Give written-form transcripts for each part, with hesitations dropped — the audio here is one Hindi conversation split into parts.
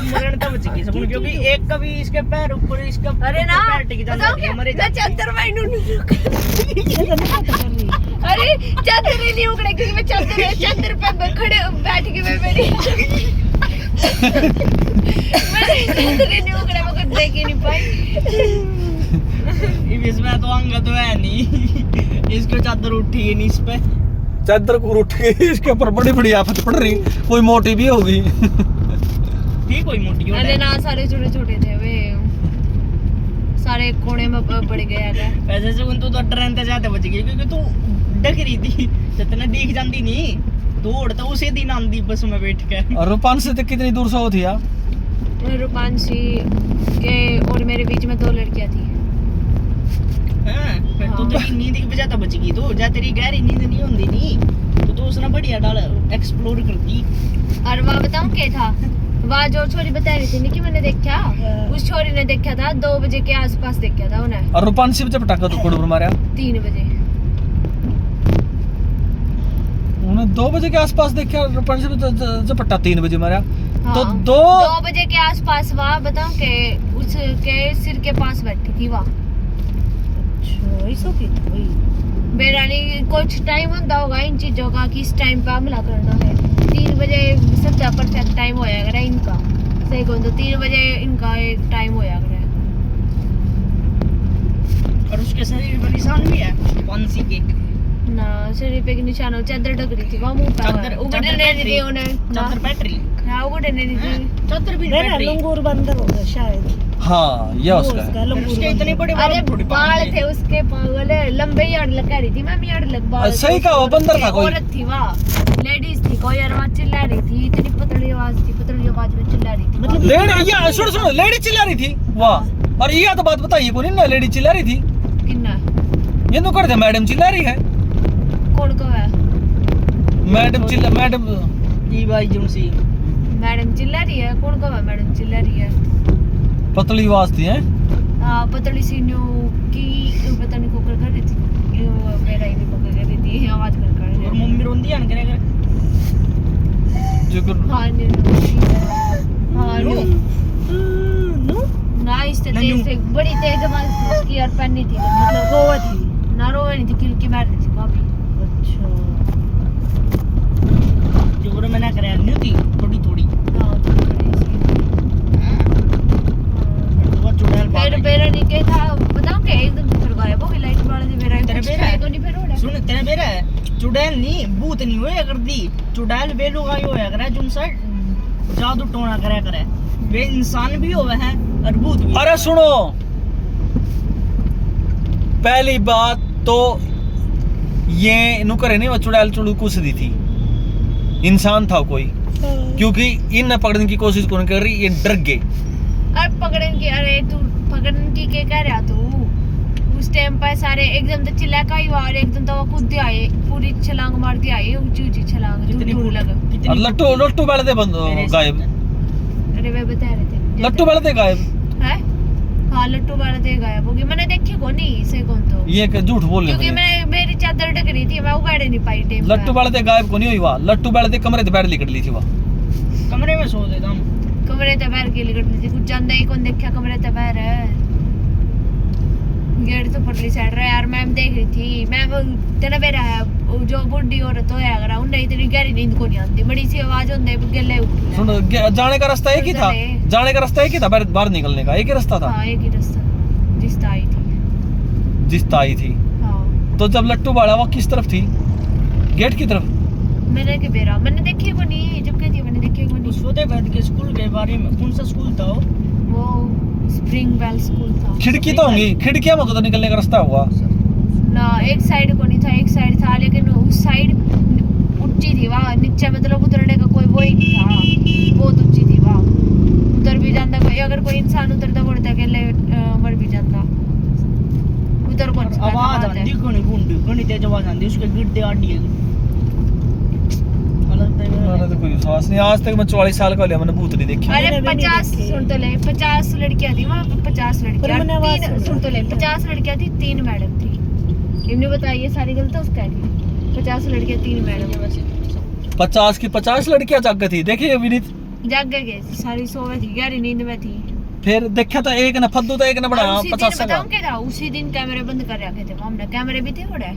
मरण तब बच गई सब, क्योंकि एक कभी इसके पैर ऊपर इसका अरे ना पैर टिक जाता है मरे मैं चादर वाइनू अरे चादर नहीं उगड़े क्योंकि मैं चादर पे खड़े बैठ के मैं मेरी चादर नहीं उगड़े, मैं कुछ देख ही नहीं पाई। इसमें तो अंग तो है नहीं, इसको चादर उठी है नहीं इस पे, चादर को उठ गई, इसके ऊपर बड़ी बड़ी आफत पड़ रही, कोई मोटी भी होगी। ठीक कोई मोटी हो। अरे ना सारे छोटे छोटे थे वे, सारे कोने में पड़ गया था। वैसे से तो ट्रेन ते जाते बच गई, क्योंकि तू डक रही थी, जितना दिख जाती नहीं दौड़ तो उसे दिन आंदी बस में बैठ के। और रूपान से तक कितनी दूर से हो थी आप? रूपांशी के और मेरे बीच में 2 लड़कियां थी। फिर तू तो नींद की वजह तो बच गई, तो जा तेरी गहरी नींद नहीं होती नहीं तो उसने बढ़िया डाल एक्सप्लोर कर दी। और वहाँ बताऊँ क्या था, वहाँ जो छोरी बता रही थी ना कि मैंने देखा, उस छोरी ने देखा था 2 बजे के आसपास देखा था उन्हें। और रूपान से जब पटाखा तो कोड़ मारा 3 बजे, उन्हें 2 बजे के आसपास देखा, रूपान से जब पट्टा 3 बजे मारा। हाँ, तो 2 बजे के आसपास वहाँ बताऊँ के उसके सिर के पास बैठी थी वहाँ। बेरानी कुछ टाइम होता होगा इन चीजों का कि इस टाइम पे हमला करना है। 3 बजे सबसे परफेक्ट टाइम होया अगर इनका सही कहूँ तो 3 बजे इनका एक टाइम होया अगर। और उसके शरीर पर निशान भी है फांसी के ना, शरीर पे निशान हो, चादर ढक रही थी वहाँ मुंह पे, उगड़ने नहीं दी उन्हें, चादर बैटरी हाँ उगड़ने नहीं दी, चादर भी बैटरी लंगूर बंदर होगा शायद। हाँ ये उसका है। उसके इतने बड़े अरे बाल थे उसके, पागल लंबे यार्ड लगा रही थी मैम, यार्ड लग बाल सही कहा, वो बंदर था कोई। औरत थी वहाँ, लेडीज थी कोई, और वहाँ चिल्ला रही थी, इतनी पतली आवाज थी, पतली आवाज में चिल्ला रही थी मतलब लेडी, या सुनो लेडी चिल्ला रही थी वाह। और ये तो बात बताइए कौन ना लेडी चिल्ला रही थी, किन्ना ये तो कर दे मैडम चिल्ला रही है। कौन को है मैडम चिल्ला, मैडम जी भाई जुमसी मैडम चिल्ला रही है, कौन को है मैडम चिल्ला रही है, पतली आवाज थी है। हाँ पतली सी न्यू की पता नहीं कोकर कर रही थी, मेरा ही नहीं कोकर कर रही थी, आवाज कर कर और मम्मी रोंदी है करे कर जो हाँ न्यू ना इस तेज से बड़ी तेज आवाज की और पन्नी थी, मतलब रोवा थी ना, रोवा नहीं थी, किलकी मार रही थी काफी। अच्छा जो मैंने करे न्यू थी थोड़ी थोड़ी। हाँ थोड़ी सी फिर बेरा नहीं के था बताऊं क्या, एकदम फिर गायब हो गई लाइट वाले से, मेरा तेरे बेरा है तो नहीं फिर उड़ा। सुन तेरे बेरा है चुड़ैल नहीं भूत नहीं होया कर दी, चुड़ैल वे लोग आयो होया करे जुन सर जादू टोना करे करे, वे इंसान भी होवे हैं और भूत भी। अरे सुनो, पहली बात तो ये नु करे नहीं, वो चुड़ैल चुड़ू कुछ दी थी, इंसान था कोई, क्योंकि इन पकड़ने की कोशिश कौन कर रही, ये डर गए। और पकड़न की, अरे तू पकड़न की क्या कह रहा तू, उस टाइम पर सारे एकदम तो चिल्ला का ही हुआ, और एकदम तो वो खुद आए, पूरी छलांग मार के आए, ऊंची ऊंची छलांग, दूर लगा। और लट्टू वाले थे गायब, अरे वे बता रहे थे लट्टू वाले थे गायब है। हाँ लट्टू वाले थे गायब हो गए, मैंने देखे को नहीं से कौन तो, ये झूठ बोल रहे क्योंकि मैं मेरी चादर ढक रही थी, मैं उगाड़े नहीं पाई टाइम। लट्टू वाले थे गायब को नहीं हुई वहाँ, लट्टू वाले थे कमरे से बाहर निकल ली थी वहाँ, कमरे में सो देता हम, कमरे ते बाहर के लिए थी, कुछ जानदा ही कौन देखा कमरे ते बाहर है, गेट तो पटली साइड रहा यार। मैम देख रही थी, मैम तेरा बेरा है जो बुढ़ी औरत होया अगर उन्हें इतनी गहरी नींद को नहीं आती, बड़ी सी आवाज होंदे गले उठी। सुनो जाने का रास्ता एक ही था, जाने का रास्ता एक ही था, बाहर निकलने का एक ही रास्ता था। हाँ एक ही रास्ता जिसता आई थी, जिसता आई थी। हाँ तो जब लट्टू वाला वो किस तरफ थी, गेट की तरफ? मैंने के बेरा मैंने देखे को नहीं, जब कहती मैंने देखे को नहीं। सोते बैठ के स्कूल के बारे में, कौन सा स्कूल था वो स्प्रिंग वेल स्कूल था। खिड़की तो होंगी, खिड़कियां में तो निकलने का रास्ता हुआ ना, एक साइड को नहीं था, एक साइड था, लेकिन उस साइड ऊंची थी वहाँ, नीचे मतलब उतरने का कोई वो ही नहीं था, बहुत ऊंची थी वहाँ, उतर भी जाता कोई, अगर कोई इंसान उतरता पड़ता अकेले मर भी जाता, उतर कौन सा आवाज आती घनी तेज आवाज आती, उसके गिरते आड़ी है। मैंने तो कोई विश्वास नहीं, आज तक मैं 44 साल का हो लिया, मैंने भूत नहीं देखी। अरे 50 सुन तो ले, 50 लड़कियां थी वहाँ पे, 50 लड़कियां, सुन तो ले 50 लड़कियां थी, 3 मैडम थी। इन्होंने बताइए सारी गलत उसका नहीं, 50 लड़कियां 3 मैडम। 50 की 50 लड़कियां जाग थी, देखिए विनीत जाग गए थी सारी सोवे थी गहरी नींद में थी फिर देखा तो एक ने फद्दू तो एक ने बनाया उसी दिन 50 का बताऊं क्या था उसी दिन कैमरे बंद कर रखे थे हमने कैमरे भी थे थोड़े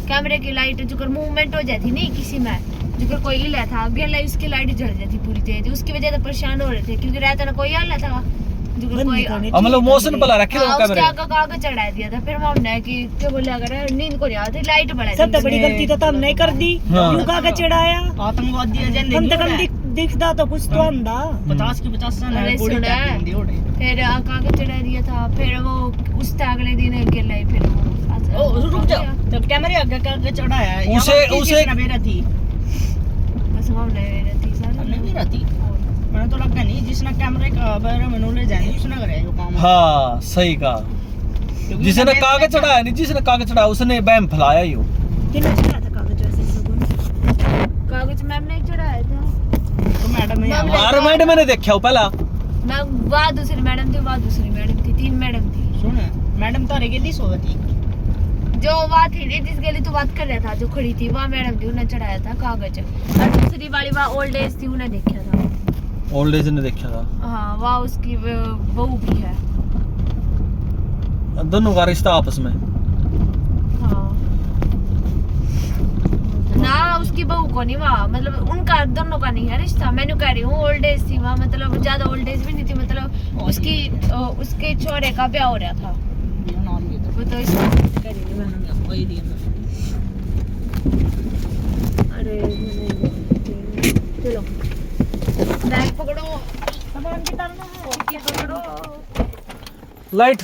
कैमरे की लाइट जो मूवमेंट हो जाती नहीं किसी में जो कोई हिला था गला उसकी लाइट जल जाती पूरी तेज उसकी वजह से परेशान हो रहे थे क्योंकि रात में कोई हिला था जो बंद कोई नहीं करनी अब मतलब मोशन भला रखे हाँ, वो उसके कैमरे आगे कागज चढ़ा दिया था फिर हमने कि क्या बोले अगर नींद को नहीं आती लाइट बढ़ा दी सबसे बड़ी गलती तो हमने कर दी हाँ। लुका के चढ़ाया आतंकवादी एजेंडे कम से कम दिखता तो कुछ तो अंधा 50 की 50 सन अरे है पूरी सुना है। टैपिंग उड़े फिर कागज चढ़ा दिया था फिर वो उस अगले दिन गिर फिर ओ रुक जाओ तो कैमरे आगे का चढ़ाया है उसे मेरा थी बस हमने रहती हमने भी सारी रहती मैंने तो लगता नहीं जिसने कैमरे का बारे में नॉलेज है उसने करे जो काम हाँ सही कहा क्योंकि जिसने मैंने- कागज चढ़ाया नहीं जिसने कागज चढ़ाया उसने बैम फैलाया ही हो किन्होंने चढ़ाया था कागज वैसे सबको कागज मैम ने चढ़ाया था तो मैडम ने मैम- हर मैडम मैंने देखा हो पहला मैं वहाँ दूसरी मैडम थी वहाँ दूसरी मैडम थी 3 मैडम थी सुन मैडम तारे के दी सोती जो वहाँ थी नहीं जिस गली तू बात कर रहा था जो खड़ी थी वहाँ मैडम थी उन्हें चढ़ाया था कागज और दूसरी वाली वहाँ ओल्ड एज थी उन्हें देखा था ओल्ड एज ने देखा था हाँ वहाँ उसकी बहू की है दोनों का रिश्ता आपस में हाँ ना उसकी बहू को नहीं वहाँ मतलब उनका दोनों का नहीं है रिश्ता मैंने कह रही हूँ ओल्ड एज थी वहाँ मतलब ज्यादा ओल्ड एज भी नहीं थी मतलब उसकी उसके छोरे का ब्याह हो रहा था वो तो वही दिया अरे चलो बैग पकड़ो सामान की तरह पकड़ो लाइट